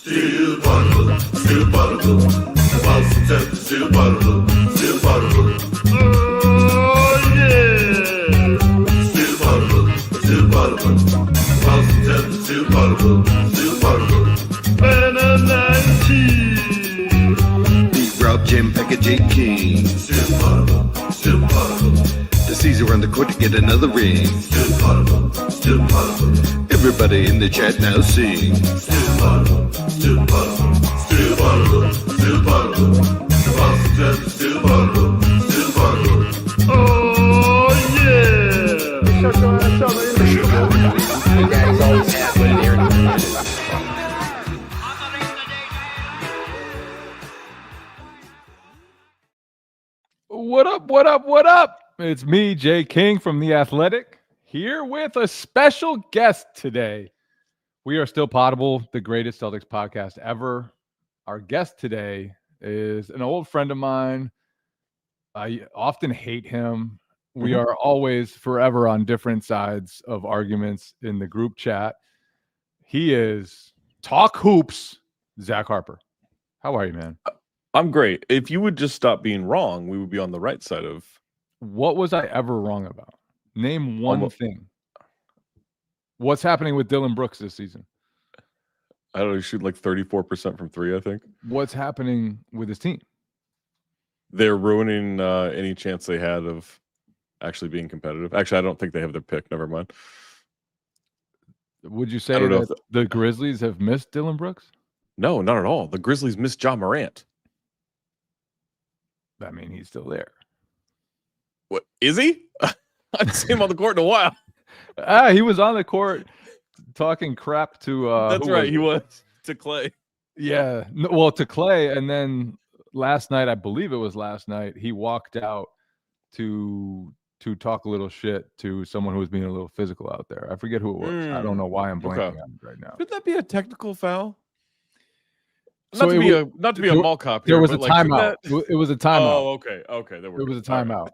Still particle, still particle. The Boston Celtics still particle, still particle. Oh yeah! Still particle, still particle. The Boston Celtics still particle, still particle. And a 19. Beat Rob, Jim, Pekka, J. King. Still particle, still particle. The Caesar on the court to get another ring. Still particle, still particle. Everybody in the chat now sing. Still particle, still particle. Still particle, still particle. The Boston Celtics still particle, still particle. Oh yeah! Shut your ass up, Your daddy's always halfway there. What up, what up, what up? It's me, Jay King from The Athletic, here with a special guest today. We are still Potable, the greatest Celtics podcast ever. Our guest today is an old friend of mine. I often hate him. We are always forever on different sides of arguments in the group chat. He is Talk Hoops, Zach Harper. How are you, man? I'm great. If you would just stop being wrong, we would be on the right side of. What was I ever wrong about? Name one thing. What's happening with Dylan Brooks this season? I don't know, he shoot like 34% from three, I think. What's happening with his team? They're ruining any chance they had of actually being competitive. Actually, I don't think they have their pick. Never mind. Would you say that the Grizzlies have missed Dylan Brooks? No, not at all. The Grizzlies missed Ja Morant. I mean, he's still there. What is he? I haven't seen him on the court in a while. He was on the court talking crap to. That's right. He was to Clay. Yeah. Well, to Clay, and then last night, I believe it was last night, he walked out to talk a little shit to someone who was being a little physical out there. I forget who it was. I don't know why I'm blanking on it right now. Could that be a technical foul? So not to be a mall cop here. There was a timeout. It was a timeout. Oh, okay. It was a timeout.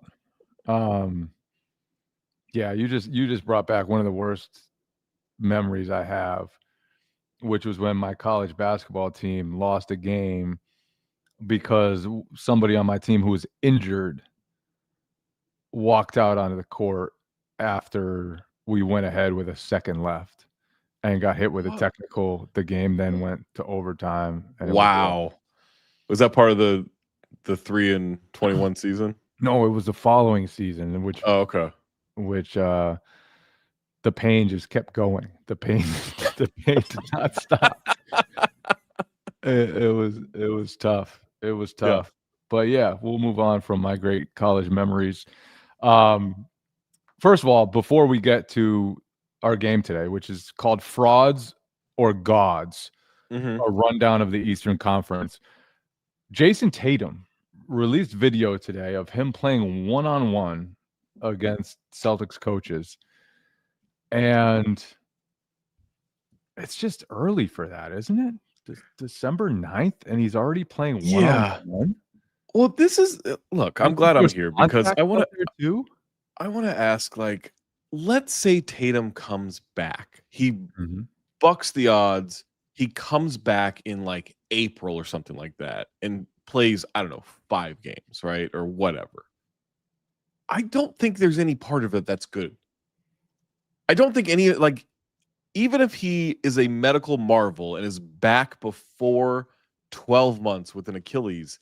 Yeah, you just brought back one of the worst memories I have, which was when my college basketball team lost a game because somebody on my team who was injured walked out onto the court after we went ahead with a second left and got hit with a technical. The game then went to overtime. And wow. Was that part of the 3-21 season? No, it was the following season in which the pain just kept going. The pain did not stop. It was tough. It was tough. Yeah. But yeah, we'll move on from my great college memories. First of all, before we get to our game today, which is called Frauds or Gods, a rundown of the Eastern Conference. Jayson Tatum released video today of him playing one-on-one against Celtics coaches. And it's just early for that, isn't it? December 9th, and he's already playing one-on-one? Well, this is look, I'm glad I'm here because I want to ask, like, let's say Tatum comes back. He bucks the odds. He comes back in like April or something like that and plays, I don't know, 5 games, right? Or whatever. I don't think there's any part of it that's good. I don't think any, like, even if he is a medical marvel and is back before 12 months with an Achilles,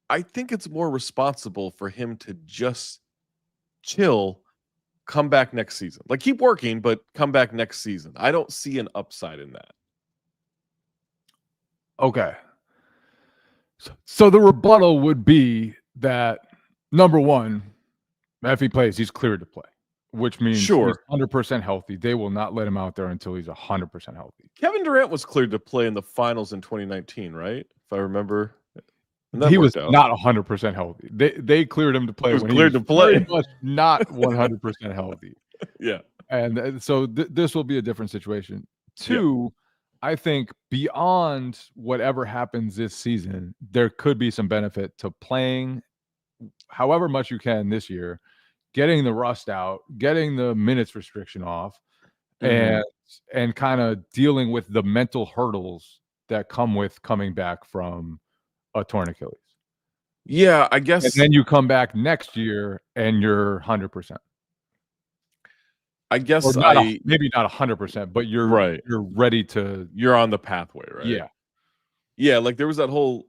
I think it's more responsible for him to just chill, come back next season. Like, keep working, but come back next season. I don't see an upside in that. Okay. So the rebuttal would be that, number one, if he plays, he's cleared to play, which means he's 100% healthy. They will not let him out there until he's 100% healthy. Kevin Durant was cleared to play in the finals in 2019, right? If I remember. He was not 100% healthy. They cleared him to play. He was pretty much not 100% healthy. Yeah. And so this will be a different situation. Two, I think beyond whatever happens this season, there could be some benefit to playing however much you can this year, getting the rust out, getting the minutes restriction off, and kind of dealing with the mental hurdles that come with coming back from a torn Achilles. Yeah, I And guess. then you come back next year and you're 100%. I Or guess not maybe not 100%, but you're ready to. You're on the pathway, right? Yeah. Yeah, like there was that whole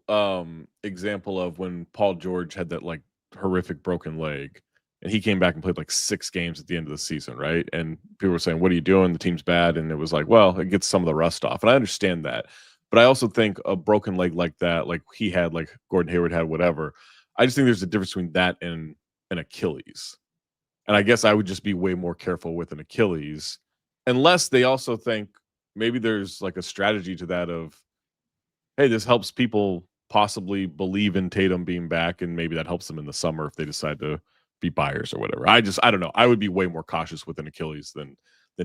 example of when Paul George had that like horrific broken leg and he came back and played like 6 games at the end of the season, right? And people were saying, "What are you doing? The team's bad." And it was like, well, it gets some of the rust off. And I understand that. But I also think a broken leg like that, like he had, like Gordon Hayward had, whatever. I just think there's a difference between that and an Achilles. And I guess I would just be way more careful with an Achilles, unless they also think maybe there's like a strategy to that of, hey, this helps people possibly believe in Tatum being back, and maybe that helps them in the summer if they decide to be buyers or whatever. I don't know. I would be way more cautious with an Achilles than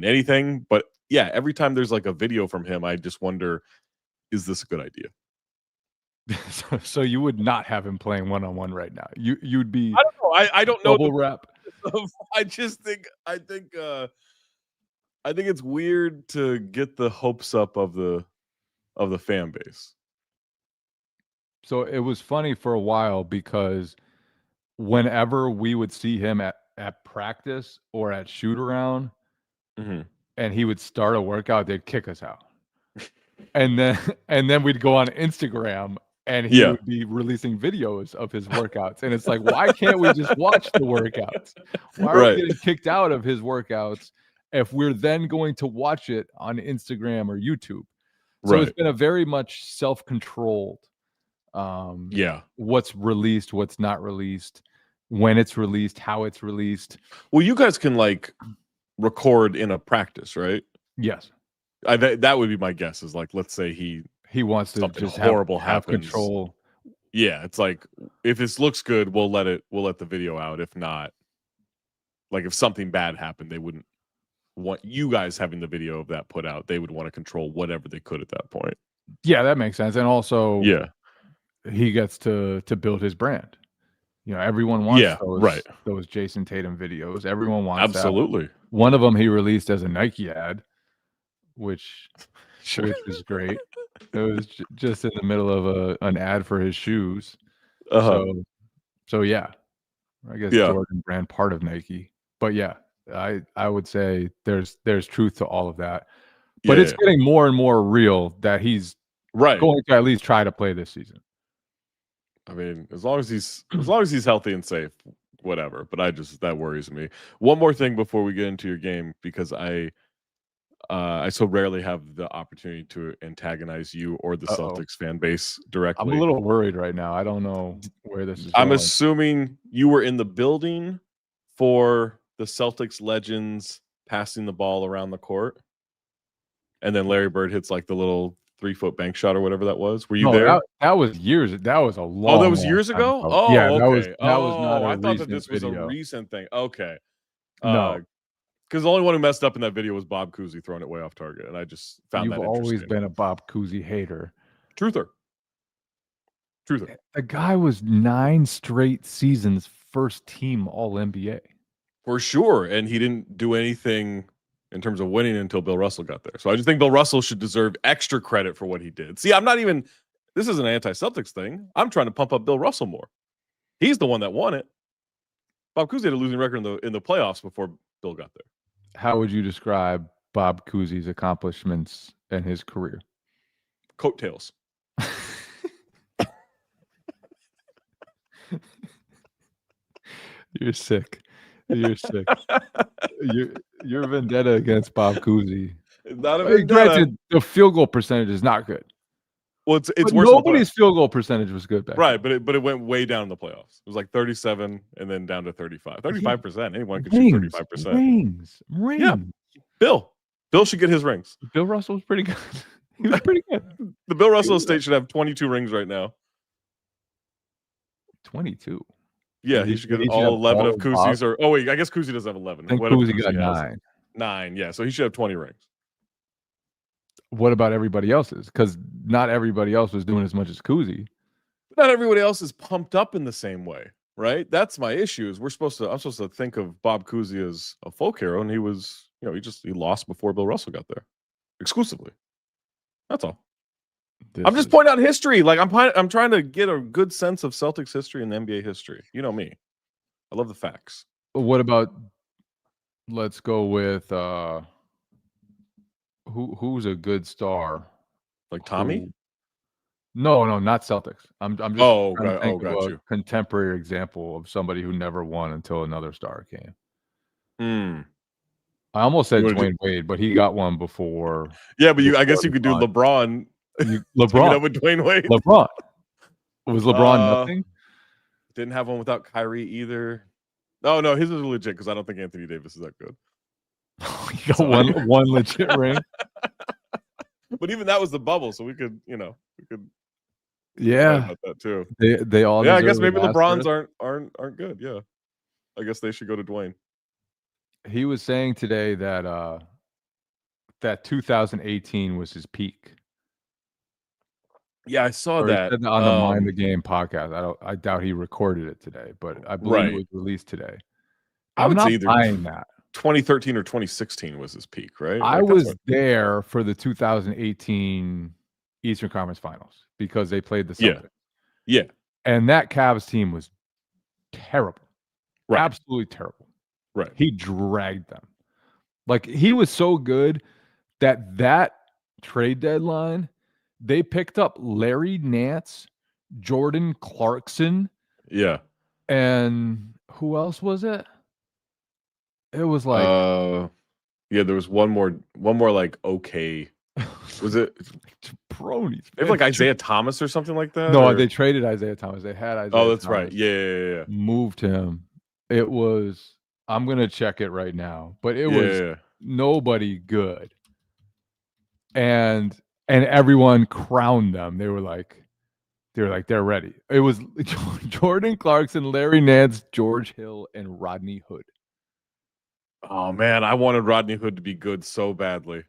anything. But yeah, every time there's like a video from him, I just wonder, is this a good idea? So you would not have him playing one-on-one right now. You'd be. I don't know. I don't know. Double rep. I think it's weird to get the hopes up of the fan base. So it was funny for a while because whenever we would see him at practice or at shoot around, and he would start a workout, they'd kick us out. And then we'd go on Instagram and he would be releasing videos of his workouts. And it's like, why can't we just watch the workouts? Why are we getting kicked out of his workouts if we're then going to watch it on Instagram or YouTube? So it's been a very much self-controlled. What's released, what's not released, when it's released, how it's released. Well, you guys can like record in a practice, right? Yes. That would be my guess, is like, let's say he wants to something just horrible have happens. control. Yeah, it's like, if this looks good, we'll let the video out. If not, like if something bad happened, they wouldn't want you guys having the video of that put out. They would want to control whatever they could at that point. Yeah, that makes sense. And also, yeah, he gets to build his brand. You know, everyone wants those Jayson Tatum videos. Everyone wants absolutely that. One of them he released as a Nike ad, which is great. It was just in the middle of an ad for his shoes. So yeah, I guess Jordan brand part of Nike. But yeah, I would say there's truth to all of that. But it's getting more and more real that he's going to at least try to play this season. I mean, as long as he's healthy and safe, whatever. But that worries me. One more thing before we get into your game, because I so rarely have the opportunity to antagonize you or the Celtics fan base directly. I'm a little worried right now. I don't know where this is going. I'm assuming you were in the building for the Celtics legends passing the ball around the court, and then Larry Bird hits like the little 3-foot bank shot or whatever that was. Were you there? That was years. That was a long. Oh, that was years ago. Oh, yeah, okay. that was not. I thought that this was a recent thing. Okay. No. Because the only one who messed up in that video was Bob Cousy throwing it way off target, and I just found that interesting. You've always been a Bob Cousy hater. Truther. The guy was 9 straight seasons first team All NBA. For sure, and he didn't do anything in terms of winning until Bill Russell got there. So I just think Bill Russell should deserve extra credit for what he did. See, I'm not even. This is an anti-Celtics thing. I'm trying to pump up Bill Russell more. He's the one that won it. Bob Cousy had a losing record in the playoffs before Bill got there. How would you describe Bob Cousy's accomplishments in his career? Coattails. You're sick. You're sick. Your vendetta against Bob Cousy. Not a vendetta. Granted, the field goal percentage is not good. Well, it's worse. Nobody's field goal percentage was good back then. But it went way down in the playoffs. It was like 37 and then down to 35. 35%. Anyone could shoot 35%. Rings. Yeah. Bill should get his rings. Bill Russell was pretty good. He was pretty good. The Bill Russell estate should have 22 rings right now. 22. Yeah, he should get all 11 of Cousy's. I guess Cousy doesn't have 11. I think Cousy got 9. 9, yeah. So he should have 20 rings. What about everybody else's? Because not everybody else was doing as much as Cousy. Not everybody else is pumped up in the same way, right? That's my issue. Is I'm supposed to think of Bob Cousy as a folk hero, and he was, he lost before Bill Russell got there, exclusively. That's all. I'm just pointing out history. Like I'm trying to get a good sense of Celtics history and NBA history. You know me. I love the facts. What about? Let's go with who's a good star? Like Tommy? No, not Celtics. I'm just trying to think got of you. a contemporary example of somebody who never won until another star came. I almost said Dwayne Wade, but he got one before. Yeah, but I guess you could do LeBron. LeBron teaming up with Dwayne Wade. LeBron. Was LeBron nothing? Didn't have one without Kyrie either. No, his was legit because I don't think Anthony Davis is that good. He got one legit ring. But even that was the bubble, so we could. Yeah, about that too. They all. Yeah, I guess maybe LeBrons aren't good. Yeah, I guess they should go to Dwayne. He was saying today that that 2018 was his peak. Yeah, I saw that on the Mind the Game podcast. I doubt he recorded it today, but I believe it was released today. I would say either buying that 2013 or 2016 was his peak, right? I was there for the 2018 Eastern Conference Finals because they played the Celtics. Yeah. And that Cavs team was terrible. Right. Absolutely terrible. Right. He dragged them. Like, he was so good that trade deadline, they picked up Larry Nance, Jordan Clarkson. Yeah. And who else was it? It was like yeah, there was one more like okay. Was it Bronies? They have like Isaiah Thomas or something like that? No, they traded Isaiah Thomas. They had Isaiah Oh, that's Thomas. right. Yeah. Moved him. It was, I'm gonna check it right now, but it was nobody good. And everyone crowned them. They're ready. It was Jordan Clarkson, Larry Nance, George Hill, and Rodney Hood. Oh man, I wanted Rodney Hood to be good so badly.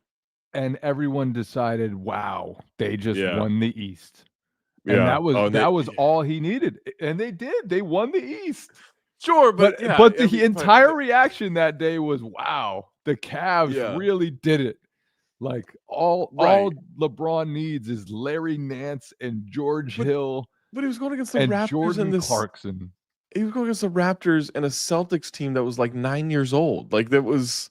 And everyone decided, wow, they just won the East. And Yeah. that was all he needed. And they did. They won the East. Sure, but the entire reaction that day was, wow, the Cavs really did it. Like all LeBron needs is Larry Nance and George Hill. But he was going against the and Raptors Jordan and Clarkson. He was going against the Raptors and a Celtics team that was like 9 years old. Like that was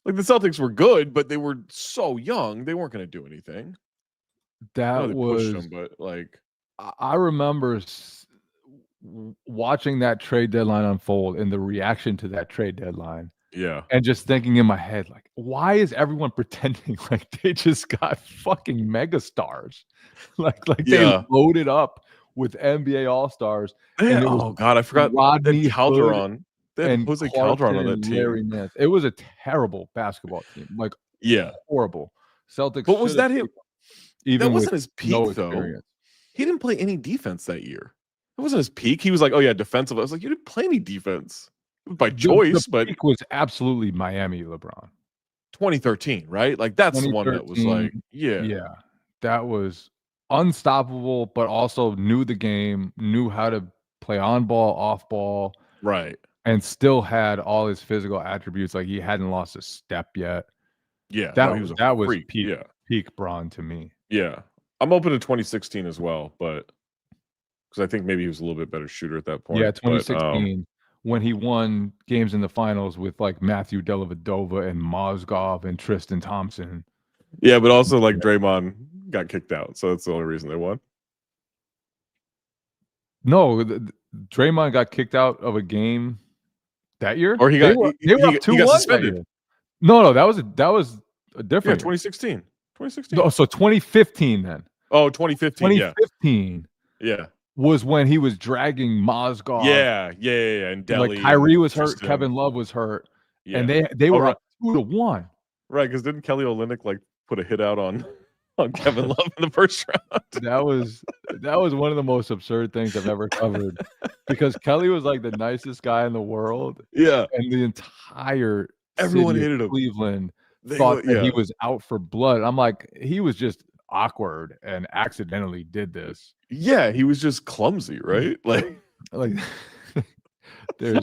like the Celtics were good, but they were so young they weren't going to do anything. That was them, but like I remember watching that trade deadline unfold and the reaction to that trade deadline. Yeah. And just thinking in my head, like, why is everyone pretending like they just got fucking megastars? like they loaded up with NBA All-Stars. And God, I forgot Rodney Calderon. And Jose Calderon on that team. Larry Nance. It was a terrible basketball team. Like, horrible. Celtics. But was that him? Even that wasn't his peak, though. He didn't play any defense that year. It wasn't his peak. He was like, oh yeah, defensive. I was like, you didn't play any defense by choice, but peak was absolutely Miami LeBron. 2013, right? Like that's the one that was like, yeah, that was unstoppable, but also knew the game, knew how to play on ball, off ball, right, and still had all his physical attributes. Like he hadn't lost a step yet. Yeah, that was peak Bron to me. Yeah, I'm open to 2016 as well, but because I think maybe he was a little bit better shooter at that point. Yeah, 2016 when he won games in the finals with like Matthew Dellavedova and Mozgov and Tristan Thompson. Yeah, but also like Draymond got kicked out, so that's the only reason they won. No, Draymond got kicked out of a game that year, or they were up 2-1 suspended. No, that was a different. Yeah, 2016. No, so 2015 then. Oh, 2015. 2015. Yeah. Was when he was dragging Mozgov. Yeah. And Delhi. Like Kyrie was hurt, Kevin Love was hurt, and they were up 2-1. Right, because didn't Kelly Olynyk like put a hit out on Kevin Love in the first round? That was one of the most absurd things I've ever covered, because Kelly was like the nicest guy in the world. Yeah, and the entire everyone hated him. Cleveland thought that he was out for blood. I'm like, he was just awkward and accidentally did this. Yeah, he was just clumsy, right? Like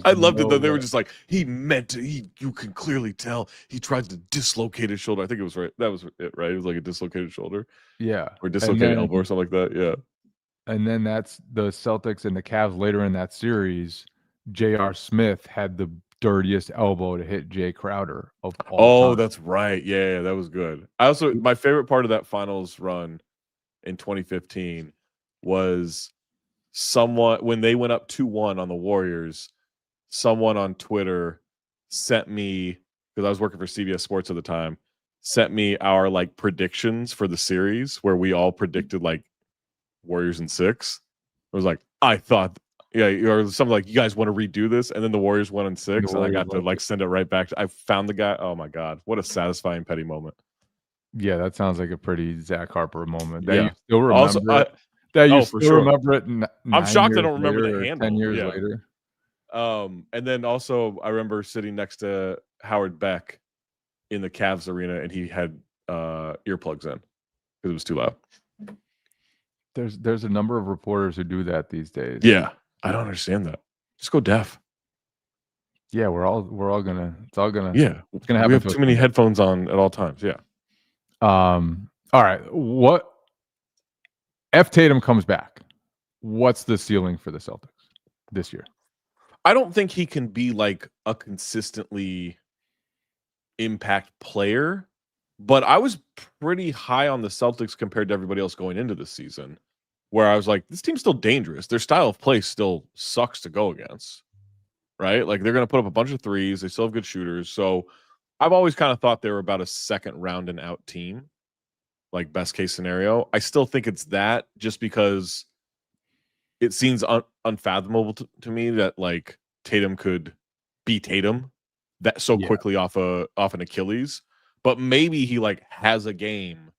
I loved it though. They were just like, he meant to. You can clearly tell he tried to dislocate his shoulder. I think it was right. That was it, right? It was like a dislocated shoulder. Yeah. Or dislocated elbow or something like that. Yeah. And then that's the Celtics and the Cavs later in that series. J.R. Smith had the dirtiest elbow to hit Jay Crowder of all time. That's right. Yeah, that was good. My favorite part of that finals run in 2015 was when they went up 2-1 on the Warriors, someone on Twitter sent me, because I was working for CBS Sports at the time, sent me our like predictions for the series where we all predicted like Warriors in 6. It was like, I thought, or something like, you guys want to redo this? And then the Warriors won in 6, and I got to like send it right back. I found the guy. Oh my God, what a satisfying petty moment. Yeah, that sounds like a pretty Zach Harper moment. That Yeah. you still remember Also, it. That you for still sure. remember it. I'm shocked I don't remember the handle. 10 years later. And then also I remember sitting next to Howard Beck in the Cavs arena, and he had earplugs in because it was too loud. There's a number of reporters who do that these days. Yeah, I don't understand that. Just go deaf. Yeah, we're all gonna. It's all gonna. Yeah, it's gonna happen. We have too many headphones on at all times. Yeah. All right. What? F. Tatum comes back. What's the ceiling for the Celtics this year? I don't think he can be like a consistently impact player, but I was pretty high on the Celtics compared to everybody else going into this season, where I was like, this team's still dangerous. Their style of play still sucks to go against, right? Like they're going to put up a bunch of threes. They still have good shooters. So I've always kind of thought they were about a second round and out team, like best case scenario. I still think it's that, just because it seems unfathomable to me that like Tatum could be Tatum that so quickly off an Achilles. But maybe he like has a game,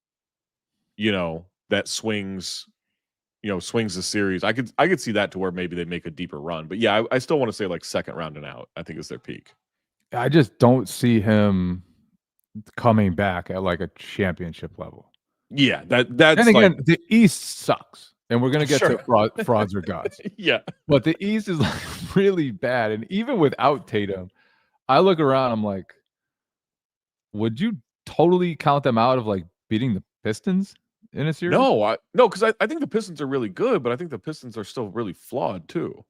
that swings the series. I could see that to where maybe they make a deeper run. But yeah, I still want to say like second round and out, I think is their peak. I just don't see him coming back at like a championship level. Yeah, that's. And again, the East sucks, and we're gonna get to frauds or gods. Yeah, but the East is like really bad, and even without Tatum, I look around, I'm like, would you totally count them out of like beating the Pistons in a series? No, because I think the Pistons are really good, but I think the Pistons are still really flawed too.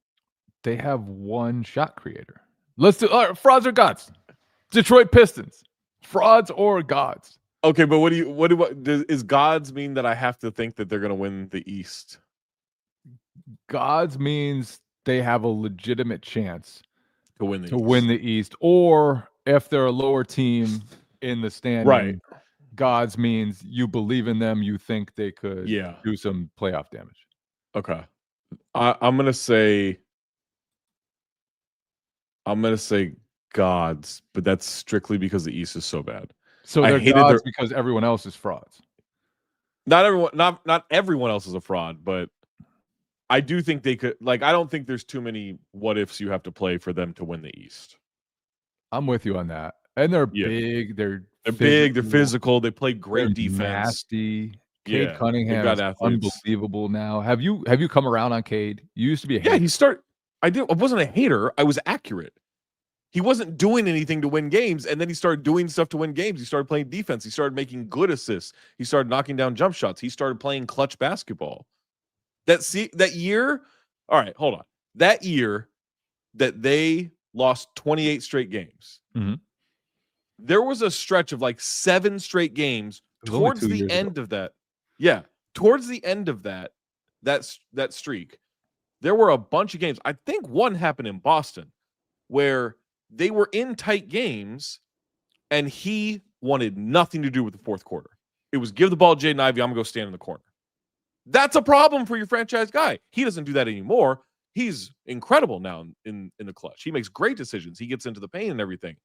They have one shot creator. Let's do frauds or gods. Detroit Pistons, frauds or gods. Okay, but is gods mean that I have to think that they're going to win the East? Gods means they have a legitimate chance to win the East, or if they're a lower team in the standing, right? Gods means you believe in them, you think they could do some playoff damage. Okay, I'm gonna say gods, but that's strictly because the East is so bad. So they're gods because everyone else is frauds. Not everyone else is a fraud, but I do think they could. Like, I don't think there's too many what ifs you have to play for them to win the East. I'm with you on that. And they're big. They're big. They're physical. They play great defense. Nasty. Cade Cunningham is unbelievable now. Have you come around on Cade? You used to be a hater. I wasn't a hater. I was accurate. He wasn't doing anything to win games, and then he started doing stuff to win games. He started playing defense. He started making good assists. He started knocking down jump shots. He started playing clutch basketball. That year, all right, hold on. That year that they lost 28 straight games, there was a stretch of like 7 straight games towards the end of that. Yeah, towards the end of that streak, there were a bunch of games. I think one happened in Boston where they were in tight games, and he wanted nothing to do with the fourth quarter. It was give the ball to Jaden Ivey. I'm going to go stand in the corner. That's a problem for your franchise guy. He doesn't do that anymore. He's incredible now in the clutch. He makes great decisions. He gets into the paint and everything.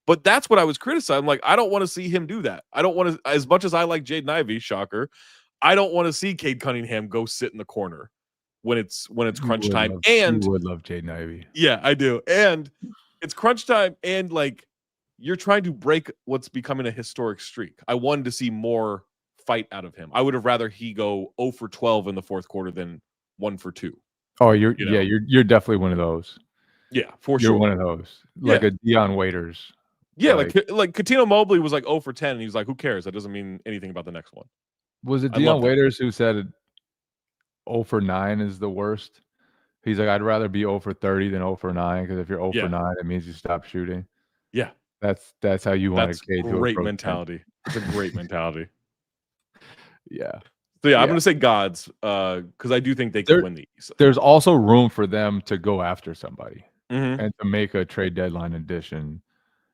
But that's what I was criticizing. Like, I don't want to see him do that. I don't want to, as much as I like Jaden Ivey, shocker, I don't want to see Cade Cunningham go sit in the corner when it's crunch time. And you would love Jaden Ivey. Yeah, I do. And it's crunch time, and like you're trying to break what's becoming a historic streak. I wanted to see more fight out of him. I would have rather he go 0 for 12 in the fourth quarter than 1 for 2. Oh, you're definitely one of those. Yeah, for You're sure. one of those, like a Deion Waiters. Yeah, like Coutinho Mobley was like 0 for 10, and he was like, "Who cares? That doesn't mean anything about the next one." Was it I Deion loved it. Waiters who said 0 for 9 is the worst? He's like, "I'd rather be 0 for 30 than 0 for 9 because if you're 0 for Yeah, 9, it means you stop shooting." yeah, That's how you wanna that's cage to great approach him. mentality. It's a great mentality. Yeah. So yeah, I'm Yeah. gonna say Gods, because I do think they There could win the East. there's also room for them to go after somebody Mhm. and to make a trade deadline addition,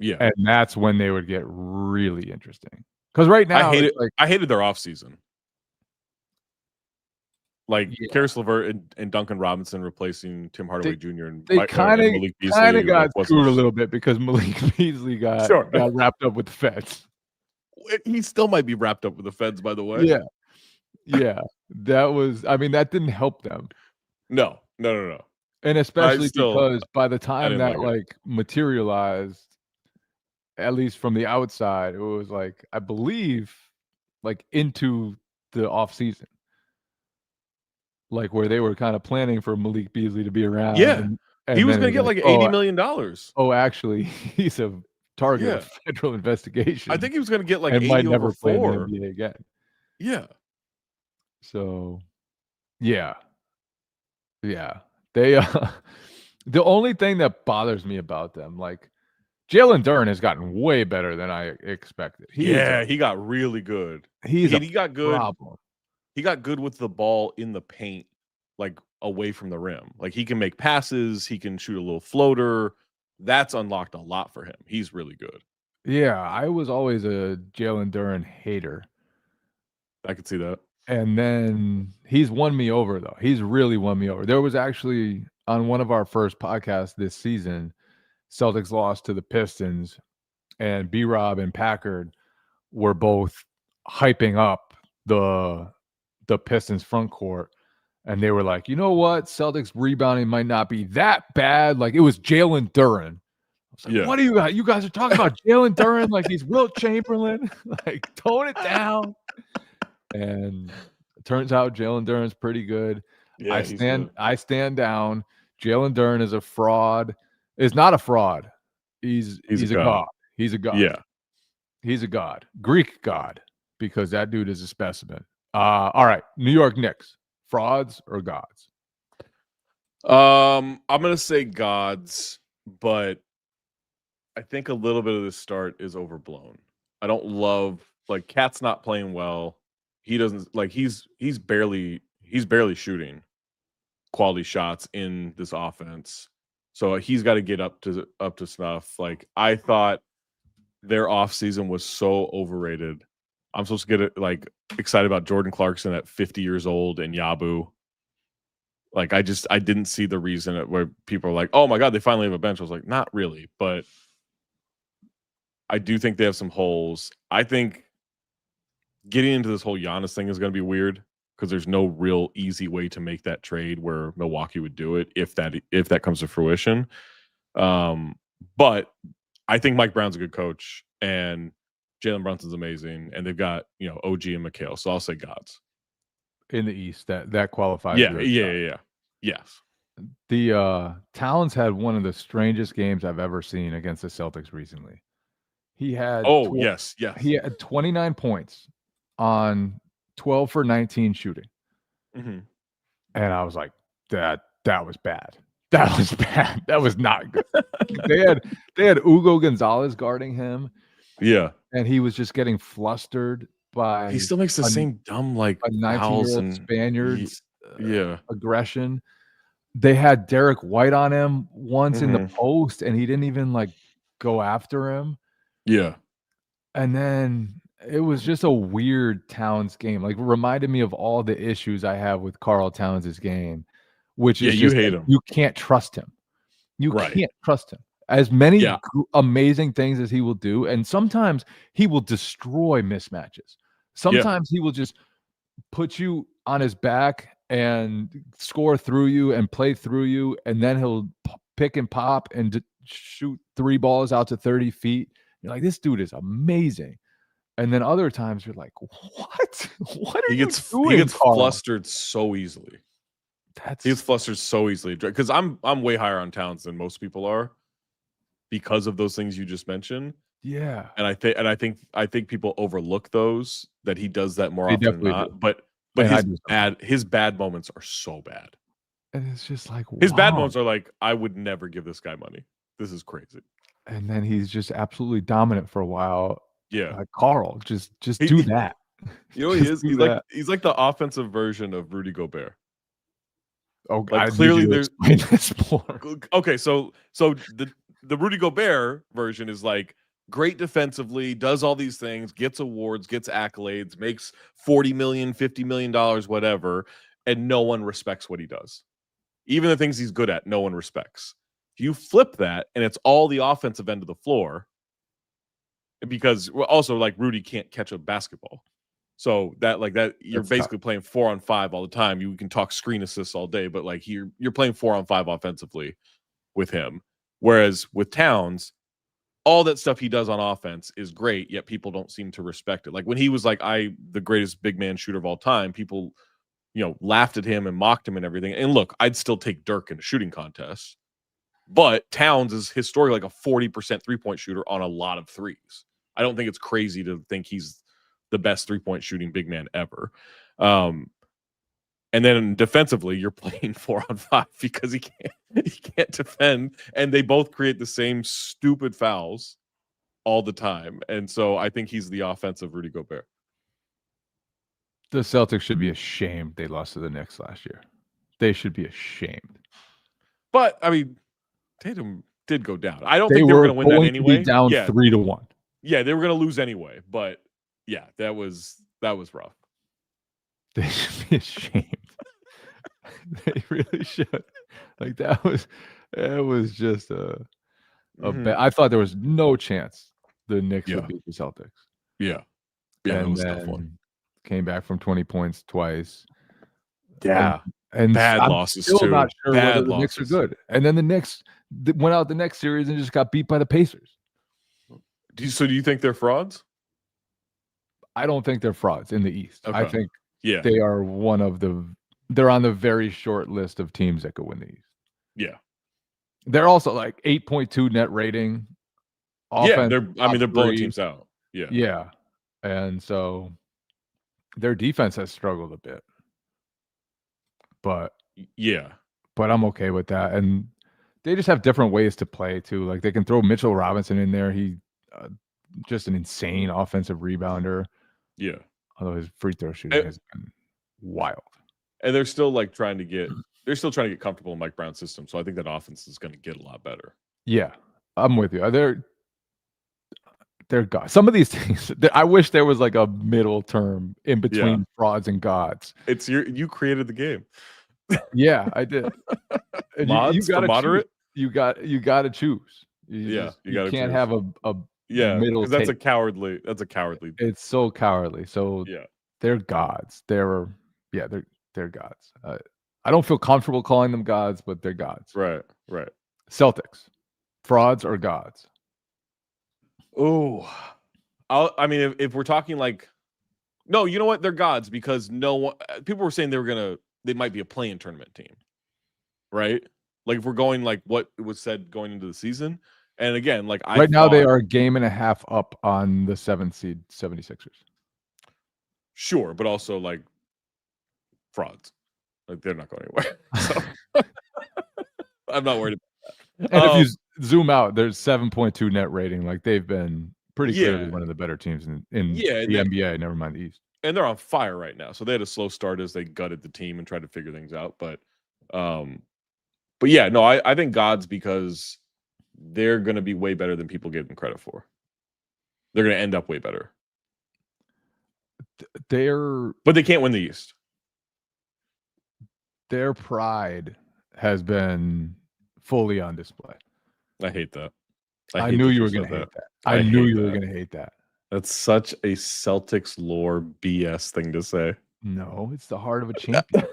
Yeah, and that's when they would get really interesting. Because right now, it's like I hated their offseason. Like yeah, Karis LeVert and Duncan Robinson replacing Tim they Hardaway Jr. and they and kinda Malik kinda Beasley, like, got wasn't screwed a little bit because Malik Beasley got sure. wrapped up with the feds. He still might be wrapped up with the feds, by the way. Yeah, yeah. That was I mean, that didn't help them, No, no, no, no. and I especially still because by the I time didn't that, like it. like, materialized, at least from the outside, it was, like, I believe, like, into the off season. Like, where they were kinda planning for Malik Beasley to be around, Yeah. and He was then it gonna was get like, like $80 million. actually, he's a target Yeah. of federal I investigation think he was gonna get like and might 80 over never play in the 4. NBA again. Yeah. So, yeah, yeah. They, the only thing that bothers me about them, like, Jalen Duren has gotten way better than I expected. Yeah, he got really good. He's a He got good. problem. He got good with the ball in the paint, like, away from the rim. Like, he can make passes, he can shoot a little floater. That's unlocked a lot for him. He's really good. Yeah, I was always a Jalen Duren hater. I could see that. And then he's won me over, though. He's really won me over. There was actually on one of our first podcasts this season, Celtics lost to the Pistons, and B-Rob and Packard were both hyping up the Pistons front court, and they were like, "You know what? Celtics rebounding might not be that bad." Like, it was Jalen Duren. I was like, Yeah. "What are you guys? You guys are talking about Jalen Duren like he's Wilt Chamberlain? Like, tone it down." And it turns out Jalen Duren's pretty good. Yeah, he's good. I stand down. Jalen Duren is a fraud. Is not a fraud. He's a god. He's a god. Yeah. He's a god. Greek god, because that dude is a specimen. All right. New York Knicks. Frauds or gods? I'm gonna say Gods, but I think a little bit of the start is overblown. I don't love like Cat's not playing well. He doesn't like he's barely shooting quality shots in this offense. So he's got to get up to snuff. Like I thought their offseason was so overrated. I'm supposed to get like excited about Jordan Clarkson at 50 years old and Yabu. Like I didn't see the reason where people are like, "Oh my god, they finally have a bench." I was like, "Not really," but I do think they have some holes. I think getting into this whole Giannis thing is going to be weird because there's no real easy way to make that trade where Milwaukee would do it if that comes to fruition. But I think Mike Brown's a good coach and Jalen Brunson's amazing, and they've got OG and McHale. So I'll say Gods In the East, that qualifies. Yeah. Yes. The Towns had one of the strangest games I've ever seen against the Celtics recently. He had yes. He had 29 points on 12 for 19 shooting. Mm-hmm. And I was like, that was bad. That was bad. That was not good. they had Hugo Gonzalez guarding him. Yeah. And he was just getting flustered by he still makes the same dumb like a 19-year-old Spaniard's aggression. They had Derek White on him once in the post, and he didn't even like go after him. Yeah. And then it was just a weird Towns game. Like, reminded me of all the issues I have with Karl Towns' game, which is you just hate like, him. you can't trust him. You can't trust him. As many amazing things as he will do, and sometimes he will destroy mismatches. Sometimes he will just put you on his back and score through you and play through you, and then he'll pick and pop and shoot 3 balls out to 30 feet. You're like, this dude is amazing. And then other times you're like, what? What are you doing? He gets flustered so easily. He's flustered so easily because I'm way higher on Towns than most people are because of those things you just mentioned. Yeah. And I think people overlook those, that he does that more They often than definitely not. do. But And I his do sometimes. his bad moments are so bad. And it's just like, His bad wow. moments are like, I would never give this guy money. This is crazy. And then he's just absolutely dominant for a while. Yeah. Like, Carl, just do that. You know what he Just is? do He's like the offensive version of Rudy Gobert. Oh, Like, I clearly need you to explain this more. Okay, so the Rudy Gobert version is like great defensively, does all these things, gets awards, gets accolades, makes $40 million, $50 million, whatever, and no one respects what he does. Even the things he's good at, no one respects. If you flip that and it's all the offensive end of the floor, because also like Rudy can't catch a basketball. So that you're That's basically playing 4-on-5 all the time. You can talk screen assists all day, but like you're playing 4-on-5 offensively with him. Whereas with Towns, all that stuff he does on offense is great, yet people don't seem to respect it. Like when he was like the greatest big man shooter of all time, people laughed at him and mocked him and everything. And look, I'd still take Dirk in a shooting contest, but Towns is historically like a 40% 3-point shooter on a lot of threes. I don't think it's crazy to think he's the best 3-point shooting big man ever. And then defensively, you're playing 4-on-5 because he can't defend, and they both create the same stupid fouls all the time. And so I think he's the offensive Rudy Gobert. The Celtics should be ashamed they lost to the Knicks last year. They should be ashamed. But I mean, Tatum did go down. I don't think they were going to win that anyway. Be down 3-1. Yeah, they were going to lose anyway. But yeah, that was rough. They should be ashamed. They really should. Like it was just a bet. I thought there was no chance the Knicks would beat the Celtics. Yeah, and it was a tough one. Came back from 20 points twice. Yeah, and bad I'm losses still too. not sure bad whether the Knicks are good. And then the Knicks went out the next series and just got beat by the Pacers. Do you think they're frauds? I don't think they're frauds in the East. Okay. I think they are they're on the very short list of teams that could win the East. Yeah. They're also like 8.2 net rating. Offense, they're blowing teams out. Yeah. Yeah. And so their defense has struggled a bit. But I'm okay with that. And they just have different ways to play too. Like they can throw Mitchell Robinson in there. He just an insane offensive rebounder. Yeah. Although his free throw shooting has been wild. And they're still trying to get comfortable in Mike Brown's system. So I think that offense is going to get a lot better. Yeah. I'm with you. They're gods. Some of these things, I wish there was like a middle term in between frauds and gods. It's you created the game. Yeah, I did. Mods, you gotta moderate. You got to choose. You can't have a middle. Because that's a cowardly. It's so cowardly. So yeah, they're gods. They're gods. I don't feel comfortable calling them gods, but they're gods. Right. Celtics, frauds or gods? Oh, if we're talking no, you know what? They're gods because no one. People were saying they might be a play-in tournament team, right? Like if we're going what was said going into the season, and again, right now they are a game and a half up on the 7th seed 76ers. Sure, but also frauds. They're not going anywhere. So I'm not worried about that. And if you zoom out, there's 7.2 net rating. They've been pretty clearly one of the better teams in the NBA. Never mind the East. And they're on fire right now. So they had a slow start as they gutted the team and tried to figure things out. But yeah, no, I think gods because they're going to be way better than people give them credit for. They're going to end up way better. But they can't win the East. Their pride has been fully on display. I hate that. I knew you were going to hate that. I knew you were going to hate that. That's such a Celtics lore BS thing to say. No, it's the heart of a champion.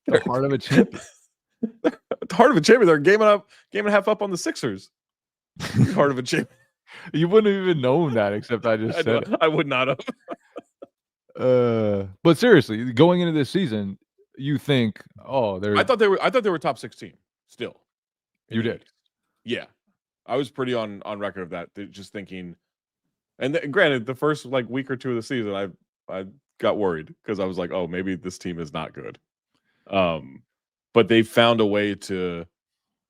The heart of a champion. The heart of a champion. They're game and a half up on the Sixers. Heart of a champion. You wouldn't have even known that, except I just said it. I would not have. But seriously, going into this season, you think, oh, they're I thought they were top 16 still. in You the did. East. Yeah. I was pretty on record of that, just thinking. And granted, the first like week or two of the season, I got worried because I was like, oh, maybe this team is not good. But they found a way to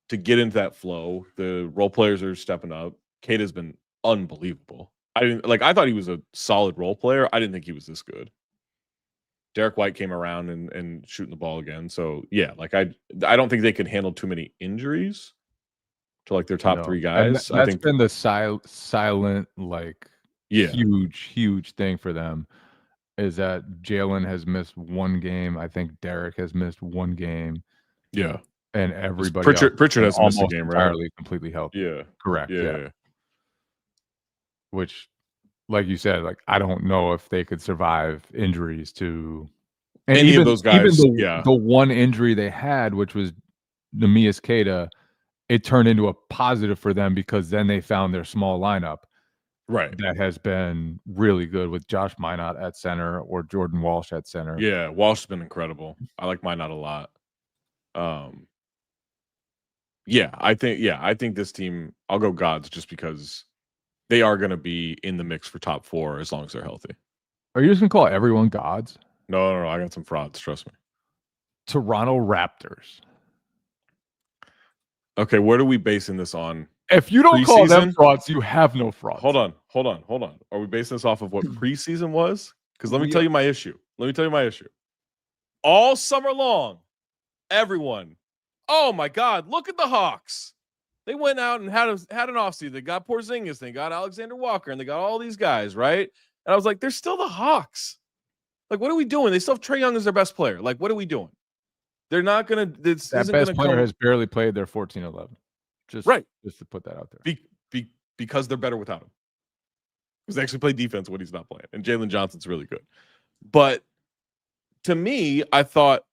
get into that flow. The role players are stepping up. Kate has been unbelievable. I thought he was a solid role player. I didn't think he was this good. Derek White came around and shooting the ball again. So yeah, like I don't think they could handle too many injuries to like their top three guys. And I think been the silent, like huge thing for them is that Jalen has missed one game. I think Derek has missed one game. Yeah. And everybody Pritchard has missed a almost game, right? entirely completely healthy. Yeah. Correct. Yeah. Which, like you said, like I don't know if they could survive injuries to any of those guys. Even the one injury they had, which was Nemias Queta, it turned into a positive for them because then they found their small lineup. Right. That has been really good with Josh Minot at center or Jordan Walsh at center. Yeah, Walsh has been incredible. I like Minot a lot. I think this team, I'll go Gods just because they are going to be in the mix for top 4 as long as they're healthy. Are you just going to call everyone Gods? No, I got some frauds, trust me. Toronto Raptors. Okay, what are we basing this on? If you don't call them frauds, you have no frauds. Hold on. Are we basing this off of what preseason was? Because let me tell you my issue. All summer long, everyone, oh my God, look at the Hawks. They went out and had an offseason. They got Porzingis, they got Alexander Walker, and they got all these guys, right? And I was like, they're still the Hawks. Like, what are we doing? They still have Trae Young as their best player. Like, what are we doing? They're not going to. That best player has barely played their 14-11. Just to put that out there. Because they're better without him. Because they actually play defense when he's not playing. And Jalen Johnson's really good. But to me, I thought,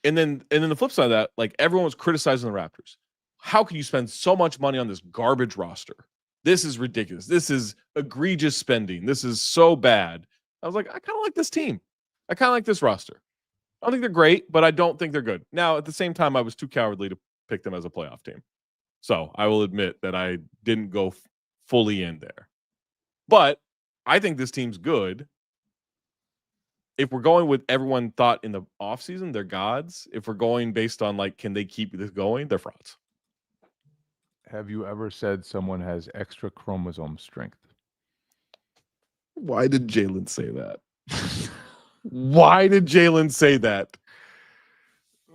and then the flip side of that, like everyone was criticizing the Raptors. How can you spend so much money on this garbage roster? This is ridiculous. This is egregious spending. This is so bad. I was like, I kind of like this team. I kind of like this roster. I don't think they're great, but I don't think they're good. Now, at the same time, I was too cowardly to pick them as a playoff team. So I will admit that I didn't go fully in there. But I think this team's good. If we're going with everyone thought in the offseason, they're gods. If we're going based on, like, can they keep this going, they're frauds. Have you ever said someone has extra chromosome strength? Why did Jalen say that? Why did Jalen say that?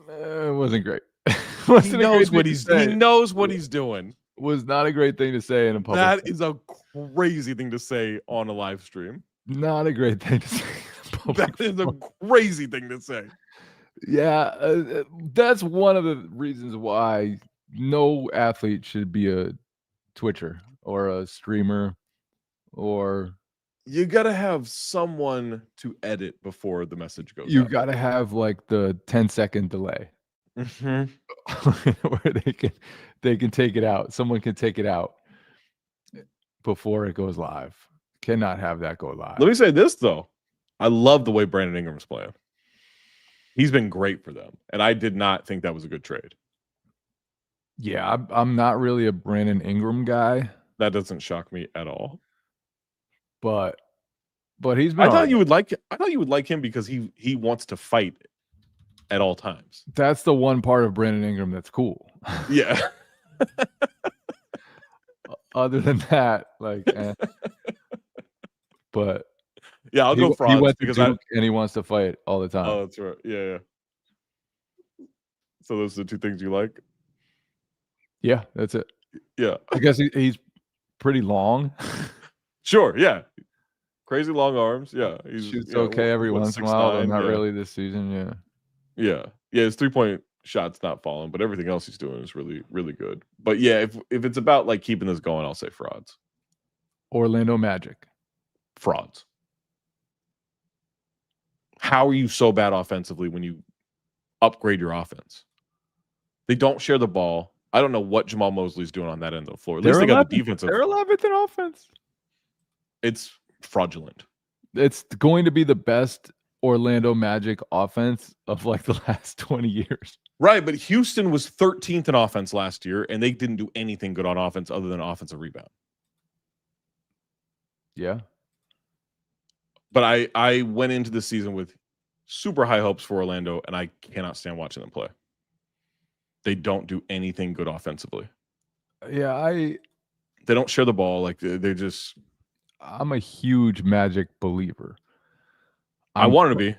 It wasn't great. He knows what he's doing. Was not a great thing to say in a public. That is a crazy thing to say on a live stream. Not a great thing to say. That is a crazy thing to say. Yeah, that's one of the reasons why no athlete should be a Twitcher or a streamer, or you got to have someone to edit before the message goes. You got to have like the 10-second delay. Where they can take it out. Someone can take it out before it goes live. Cannot have that go live. Let me say this though. I love the way Brandon Ingram's playing. He's been great for them. And I did not think that was a good trade. Yeah, I'm not really a Brandon Ingram guy. That doesn't shock me at all. But he's been I thought you would like him because he wants to fight at all times. That's the one part of Brandon Ingram that's cool. Yeah. Other than that, like, but yeah, I'll go frauds. He went to Duke and he wants to fight all the time. Oh, that's right. Yeah. So those are the two things you like? Yeah, that's it. Yeah. I guess he's pretty long. Sure, yeah. Crazy long arms. Yeah. He shoots okay every once in a while, but not really this season. Yeah. His 3-point shot's not falling, but everything else he's doing is really, really good. But yeah, if it's about like keeping this going, I'll say frauds. Orlando Magic. Frauds. How are you so bad offensively when you upgrade your offense? They don't share the ball. I don't know what Jamal Mosley's doing on that end of the floor. At least they got the defensive. They're 11th in offense. It's fraudulent. It's going to be the best Orlando Magic offense of like the last 20 years. Right, but Houston was 13th in offense last year, and they didn't do anything good on offense other than offensive rebound. Yeah. But I went into the season with super high hopes for Orlando, and I cannot stand watching them play. They don't do anything good offensively. Yeah, They don't share the ball. Like they just. I'm a huge Magic believer. I wanted to be.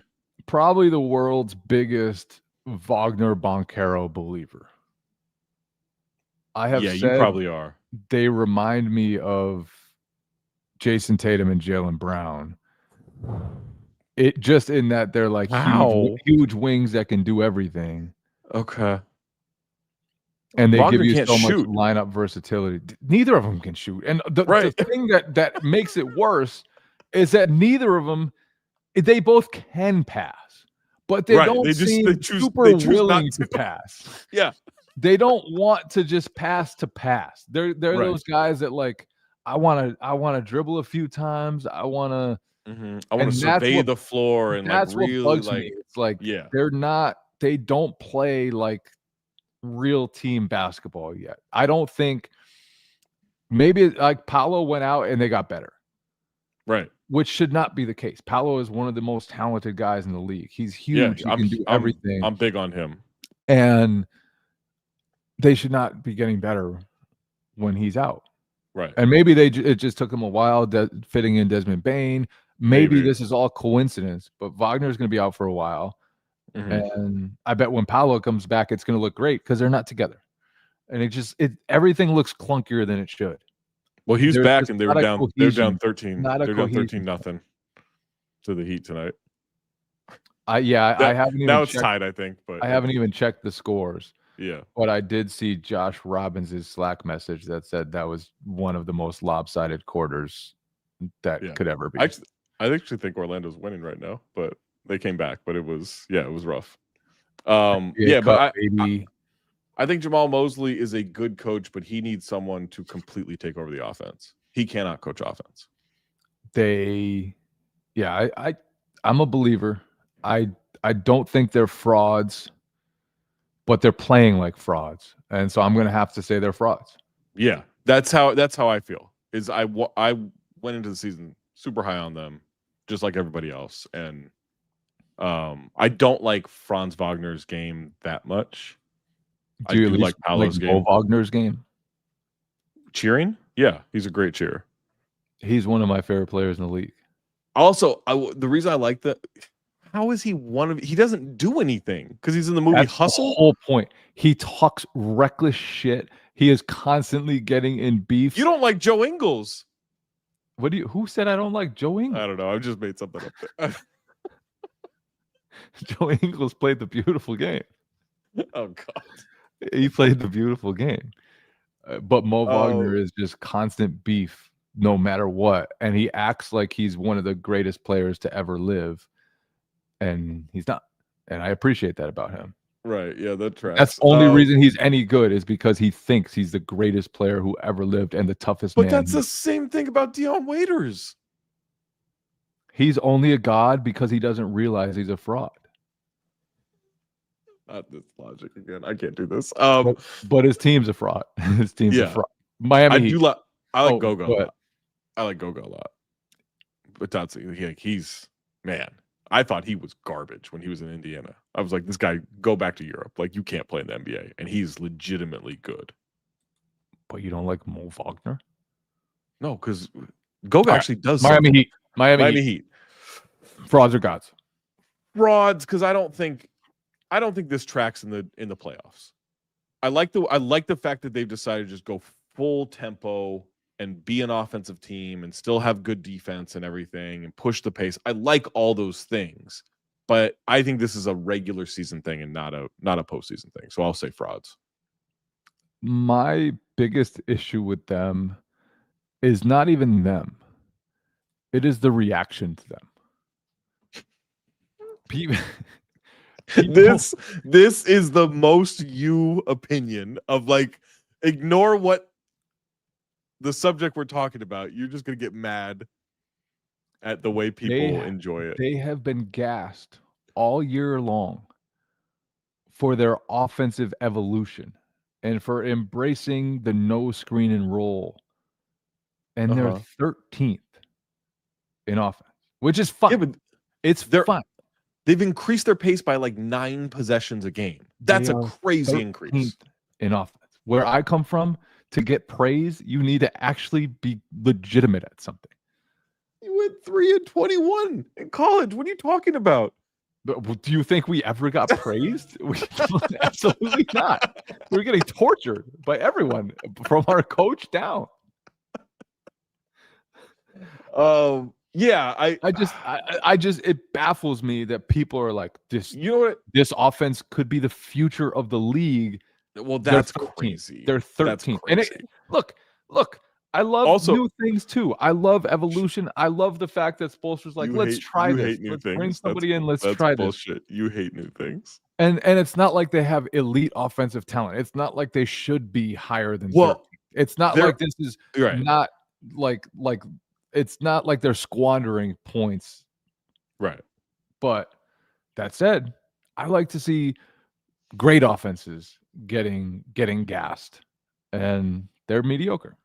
Probably the world's biggest Wagner Boncaro believer. I have said you probably are. They remind me of Jayson Tatum and Jaylen Brown. It just in that they're like huge wings that can do everything. Okay. And they Wagner give you can't so shoot. much lineup versatility. Neither of them can shoot. And the thing that makes it worse is that neither of them, they both can pass, but they don't seem super willing to pass. Yeah. They don't want to just pass to pass. They're those guys that like, I want to dribble a few times. I want to survey the floor, and that's like really what bugs like me. It's like they don't play like real team basketball yet. I don't think maybe like Paolo went out and they got better. Right. Which should not be the case. Paolo is one of the most talented guys in the league. He's huge. He can do everything. I'm big on him. And they should not be getting better when he's out. Right. And maybe it just took him a while fitting in Desmond Bane. Maybe this is all coincidence, but Wagner's going to be out for a while. And I bet when Paolo comes back, it's going to look great because they're not together. And everything looks clunkier than it should. Well, he's back, and they're down 13. They're down 13-0 to the Heat tonight. I haven't even now it's tied, I think, but I haven't even checked the scores. Yeah. But I did see Josh Robbins' Slack message that said that was one of the most lopsided quarters that could ever be. I actually think Orlando's winning right now, but they came back, but it was rough. But I think Jamal Mosley is a good coach, but he needs someone to completely take over the offense. He cannot coach offense. I'm a believer. I don't think they're frauds, but they're playing like frauds, and so I'm going to have to say they're frauds. Yeah, that's how I feel. I went into the season super high on them, just like everybody else, and I don't like Franz Wagner's game that much. Do you like Paolo's game? Wagner's game? Cheering? Yeah, he's a great cheerer. He's one of my favorite players in the league. Also, the reason I like that, how is he he doesn't do anything because he's in the movie That's Hustle? The whole point. He talks reckless shit. He is constantly getting in beef. You don't like Joe Ingles. Who said I don't like Joe Ingles? I don't know. I just made something up there. Joe Ingles played the beautiful game. Oh, God. He played the beautiful game. But Mo Wagner is just constant beef no matter what. And he acts like he's one of the greatest players to ever live. And he's not. And I appreciate that about him. Right. Yeah, that's the only reason he's any good is because he thinks he's the greatest player who ever lived and the toughest man. But that's the same thing about Dion Waiters. He's only a god because he doesn't realize he's a fraud. Not this logic again. I can't do this. But his team's a fraud. His team's a fraud. Miami. I like Goga a lot. I like Goga a lot. But that's he's man. I thought he was garbage when he was in Indiana. I was like, this guy, go back to Europe. Like, you can't play in the NBA, and he's legitimately good. But you don't like Mo Wagner? No, because Goga actually does. Miami Heat. Miami Heat. Frauds or gods? Frauds, because I don't think this tracks in the playoffs. I like the fact that they've decided to just go full tempo and be an offensive team and still have good defense and everything and push the pace. I like all those things, but I think this is a regular season thing and not a postseason thing. So I'll say frauds. My biggest issue with them is not even them. It is the reaction to them. This is the most you opinion of like, ignore what the subject we're talking about. You're just gonna get mad. at the way people enjoy it. They have been gassed all year long for their offensive evolution and for embracing the no screen and roll. And they're 13th in offense, which is fun. Yeah, but it's fun. They've increased their pace by like 9 possessions a game. That's a crazy increase in offense. Where I come from, to get praise, you need to actually be legitimate at something. You went 3-21 in college. What are you talking about? Do you think we ever got praised? Absolutely not. We're getting tortured by everyone from our coach down. Yeah, I just it baffles me that people are like this. You know what? This offense could be the future of the league. Well, that's crazy. They're 13th. And look. I love new things too. I love evolution. I love the fact that Spoelstra's like, let's try this. Let's bring somebody in. Let's try bullshit. You hate new things. And it's not like they have elite offensive talent. It's not like they should be higher than 13. It's not like this is not like it's not like they're squandering points. Right. But that said, I like to see great offenses getting gassed, and they're mediocre.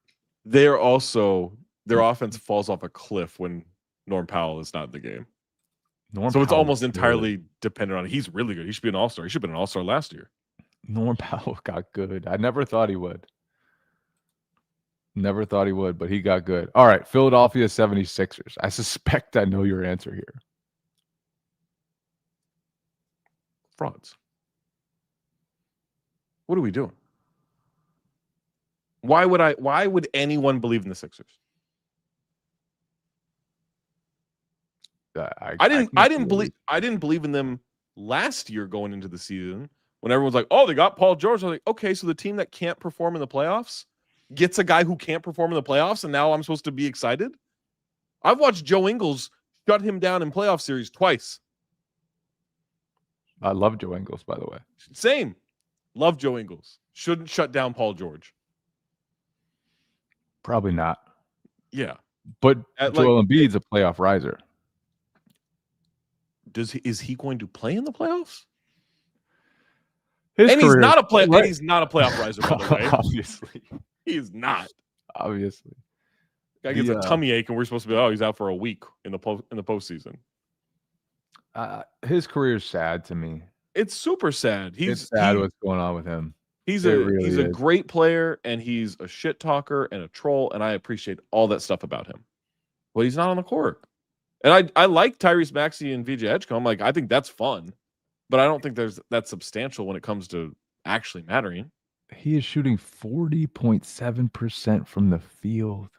They're also their offense falls off a cliff when Norm Powell is not in the game. So it's almost entirely dependent on it. He's really good. He should be an all-star. He should have been an all-star last year. Norm Powell got good. I never thought he would. Never thought he would, but he got good. All right, Philadelphia 76ers. I suspect I know your answer here. Frauds. What are we doing? Why would anyone believe in the Sixers? I didn't believe in them last year going into the season when everyone's like, "Oh, they got Paul George." I was like, "Okay, so the team that can't perform in the playoffs gets a guy who can't perform in the playoffs, and now I'm supposed to be excited?" I've watched Joe Ingles shut him down in playoff series twice. I love Joe Ingles, by the way. Same. Love Joe Ingles. Shouldn't shut down Paul George. Probably not. Yeah. But Joel Embiid's a playoff riser. Is he going to play in the playoffs? He's not a playoff riser, by the way. Obviously. He's not. Obviously. Guy gets a tummy ache and we're supposed to be, he's out for a week in the postseason. His career is sad to me. It's super sad. It's sad what's going on with him. He's a great player, and he's a shit talker and a troll, and I appreciate all that stuff about him. But he's not on the court. And I like Tyrese Maxey and VJ Edgecombe. Like, I think that's fun, but I don't think that's substantial when it comes to actually mattering. He is shooting 40.7% from the field.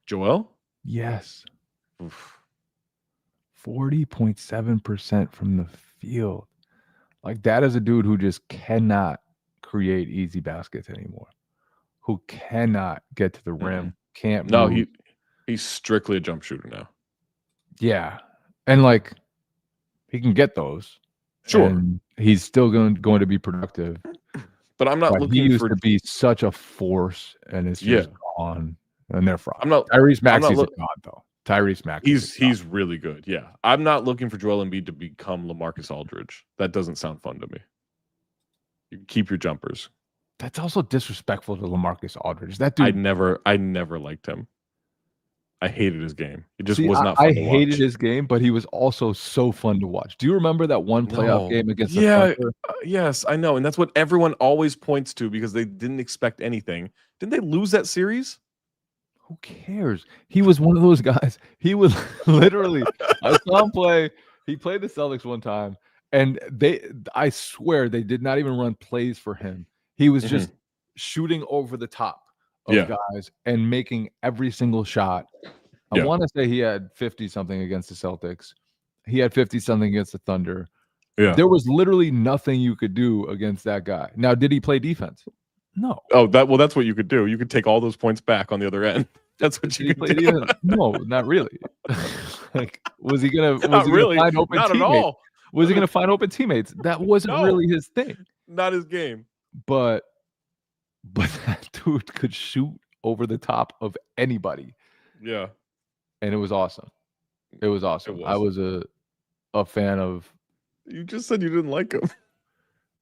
Joel? Yes. 40.7% from the field. Like, that is a dude who just cannot create easy baskets anymore. Who cannot get to the rim. Can't move. No, he's strictly a jump shooter now. Yeah. And like, he can get those. Sure. And he's still going to be productive. But I'm not looking he used to be such a force, and it's just gone. And they're fraud. Tyrese Maxey's a god, though. Tyrese Maxey. He's really good. Yeah. I'm not looking for Joel Embiid to become LaMarcus Aldridge. That doesn't sound fun to me. You keep your jumpers. That's also disrespectful to LaMarcus Aldridge. That dude. I never liked him. I hated his game. It just was not fun to watch. I hated his game, but he was also so fun to watch. Do you remember that one playoff game against the Thunder? Yes, I know. And that's what everyone always points to because they didn't expect anything. Didn't they lose that series? Who cares? He was one of those guys. He was literally, I saw him play. He played the Celtics one time, and I swear they did not even run plays for him. He was just shooting over the top of guys and making every single shot. I want to say he had 50-something against the Celtics. He had 50-something against the Thunder. Yeah. There was literally nothing you could do against that guy. Now, did he play defense? No. Oh, that's what you could do. You could take all those points back on the other end. That's what you could do. No, not really. Like, was he gonna find open teammates? At all. Was he gonna find open teammates? That wasn't really his thing. Not his game. But that dude could shoot over the top of anybody. Yeah. and it was awesome. It was awesome. I was a fan of. You just said you didn't like him.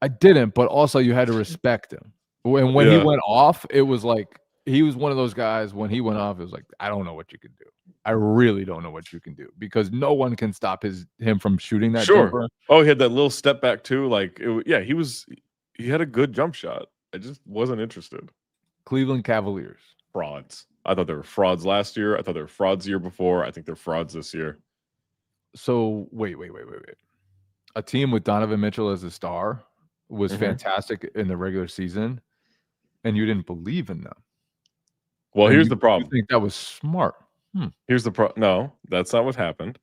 I didn't, but also you had to respect him. When he went off, it was like he was one of those guys. When he went off, it was like, I don't know what you can do. I really don't know what you can do because no one can stop him from shooting that jumper. Oh, he had that little step back too. Like, he had a good jump shot. I just wasn't interested. Cleveland Cavaliers. Frauds. I thought they were frauds last year. I thought they were frauds the year before. I think they're frauds this year. So wait. A team with Donovan Mitchell as a star was fantastic in the regular season, and you didn't believe in them. Well, here's the problem. I think that was smart. Here's the problem. No, that's not what happened.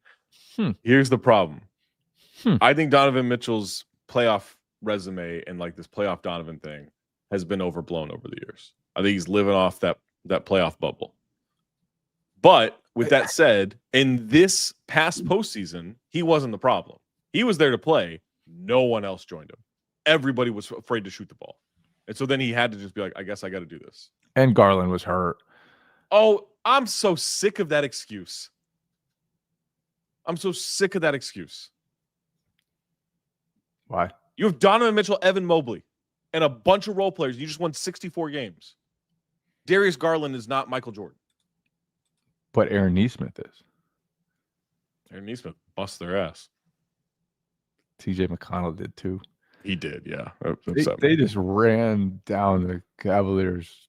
Here's the problem. I think Donovan Mitchell's playoff resume and like this playoff Donovan thing has been overblown over the years. I think he's living off that playoff bubble. But with that said, in this past postseason, he wasn't the problem. He was there to play. No one else joined him. Everybody was afraid to shoot the ball. And so then he had to just be like, I guess I got to do this. And Garland was hurt. Oh, I'm so sick of that excuse. I'm so sick of that excuse. Why? You have Donovan Mitchell, Evan Mobley, and a bunch of role players. You just won 64 games. Darius Garland is not Michael Jordan. But Aaron Nesmith is. Aaron Nesmith bust their ass. TJ McConnell did too. He did, yeah. They just ran down the Cavaliers'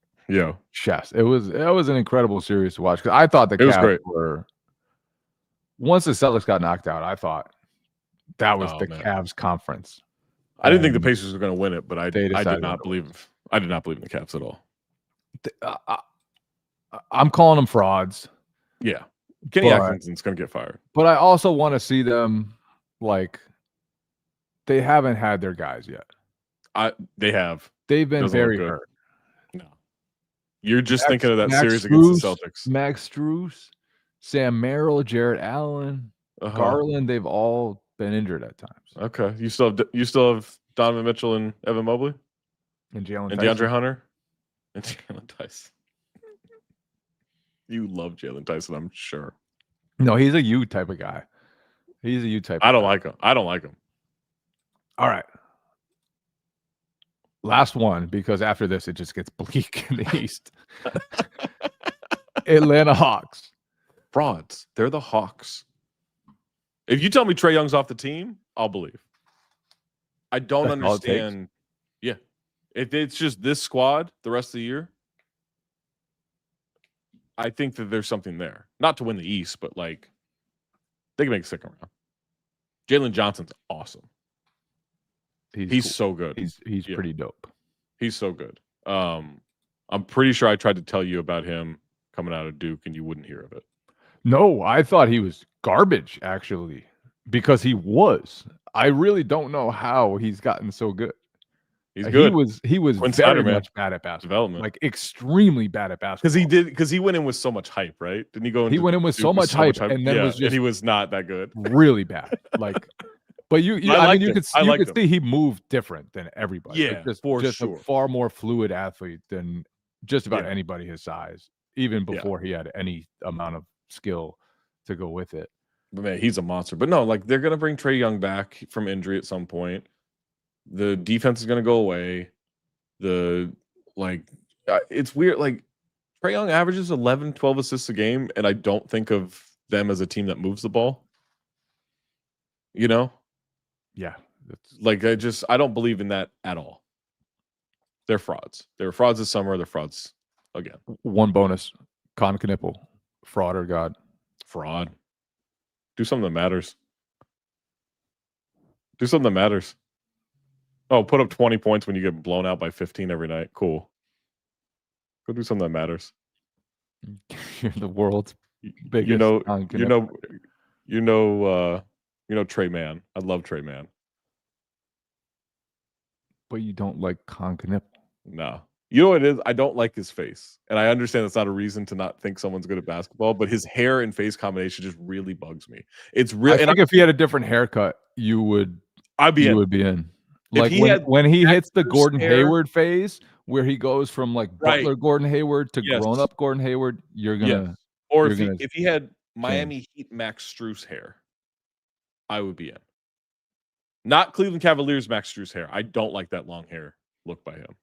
chest. It was an incredible series to watch because I thought the Cavs were. Once the Celtics got knocked out, I thought that was Cavs conference. I didn't think the Pacers were going to win it, but I did not believe in the Cavs at all. I'm calling them frauds. Yeah, Kenny Atkinson's going to get fired. But I also want to see them like. They haven't had their guys yet. They have. They've been very hurt. No. You're just thinking of that series against the Celtics. Max Strus, Sam Merrill, Jarrett Allen, Garland, they've all been injured at times. Okay. You still have Donovan Mitchell and Evan Mobley? And Jalen and DeAndre Hunter? And Jalen Tyson. You love Jalen Tyson, I'm sure. No, he's a U type of guy. He's a U type. I don't like him. All right. Last one, because after this, it just gets bleak in the East. Atlanta Hawks. Frauds. They're the Hawks. If you tell me Trae Young's off the team, I'll believe. I don't understand. Yeah. If it's just this squad the rest of the year, I think that there's something there. Not to win the East, but like they can make a second round. Jalen Johnson's awesome. He's cool. So good. He's pretty dope. He's so good. I'm pretty sure I tried to tell you about him coming out of Duke and you wouldn't hear of it. No, I thought he was garbage actually, because he was. I really don't know how he's gotten so good. He's good. He was very much bad at basketball. Development. Like extremely bad at basketball. Because he went in with so much hype, right? Didn't he go? He went in with so much hype, and then he was not that good. Really bad. Like, but you could see he moved different than everybody. Yeah, like just a far more fluid athlete than just about anybody his size, even before he had any amount of skill to go with it. But man, he's a monster. But no, like they're gonna bring Trae Young back from injury at some point. The defense is going to go away. It's weird. Like, Trae Young averages 11, 12 assists a game, and I don't think of them as a team that moves the ball. You know? Yeah. Like, I don't believe in that at all. They're frauds. They were frauds this summer. They're frauds again. One bonus. Con Knipple. Fraud or God? Fraud. Do something that matters. Do something that matters. Oh, put up 20 points when you get blown out by 15 every night. Cool. Go do something that matters. You're the world's biggest. You know Trey Mann. I love Trey Mann. But you don't like Con Knipple. No. You know what it is? I don't like his face. And I understand that's not a reason to not think someone's good at basketball, but his hair and face combination just really bugs me. It's really. I think if he had a different haircut, you would be in. Like when he hits the Gordon Hayward phase, where he goes from like Butler Gordon Hayward to grown up Gordon Hayward, you're gonna. Or if he had Miami Heat Max Strus hair, I would be in. Not Cleveland Cavaliers Max Strus hair. I don't like that long hair look by him.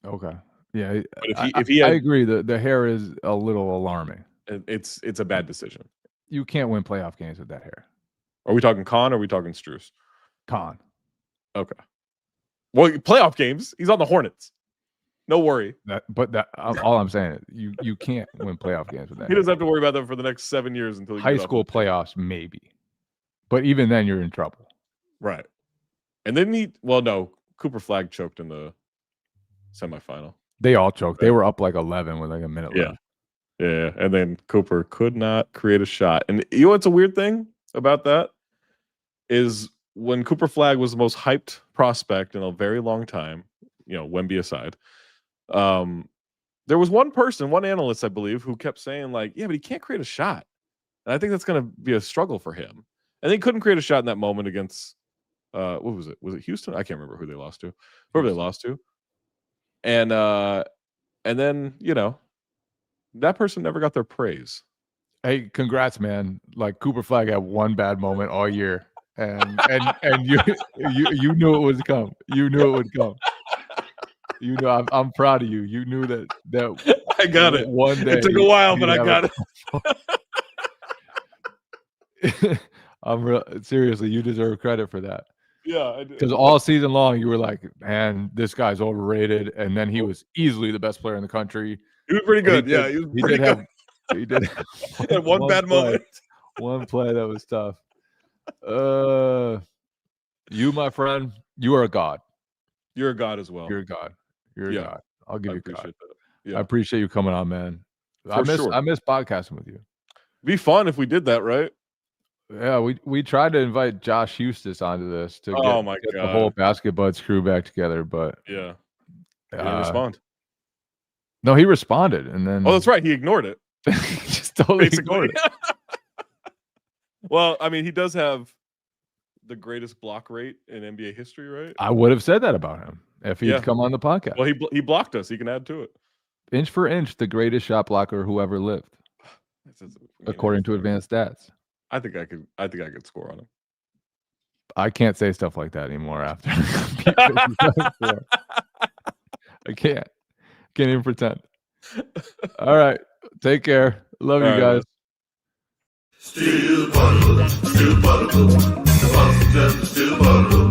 Okay. Yeah, But if he had, I agree. The hair is a little alarming. it's a bad decision. You can't win playoff games with that hair. Are we talking Con or are we talking Strus? Con. Okay. Well, playoff games. He's on the Hornets. No worry. All I'm saying is you can't win playoff games with that. He doesn't have to worry about them for the next 7 years until high school playoffs, maybe. But even then, you're in trouble. Right. And then Cooper Flag choked in the semifinal. They all choked. They were up like 11 with like a minute left. Yeah. And then Cooper could not create a shot. And you know what's a weird thing about that is when Cooper Flag was the most hyped prospect in a very long time, Wemby aside, there was one analyst, I believe, who kept saying like, yeah, but he can't create a shot. And I think that's going to be a struggle for him. And they couldn't create a shot in that moment against, what was it? Was it Houston? I can't remember who they lost to. Whoever they lost to. And then, that person never got their praise. Hey, congrats, man. Like Cooper Flag had one bad moment all year. And you knew it would come. You knew it would come. I'm proud of you. You knew that I got it. One day it took a while, but I got it. Seriously, you deserve credit for that. Yeah, I do. Because all season long you were like, man, this guy's overrated, and then he was easily the best player in the country. He was pretty good. He was pretty good. He did had one bad moment. One play that was tough. You, my friend, you are a god. You're a god as well. You're a god. You're a god. I'll give you god. Yeah. I appreciate you coming on, man. I miss podcasting with you. Be fun if we did that, right? Yeah, we tried to invite Josh Hustis onto this to get the whole Basketball crew back together, but he didn't respond. No, he responded, and then that's right, he ignored it. He just totally ignored it. Well, I mean, he does have the greatest block rate in NBA history, right? I would have said that about him if he'd come on the podcast. Well, he blocked us. He can add to it. Inch for inch, the greatest shot blocker who ever lived, according to advanced stats. I think I could score on him. I can't say stuff like that anymore after. I can't even pretend. All right. Take care. Love you guys. Still particle, the Boston Celtics still particle.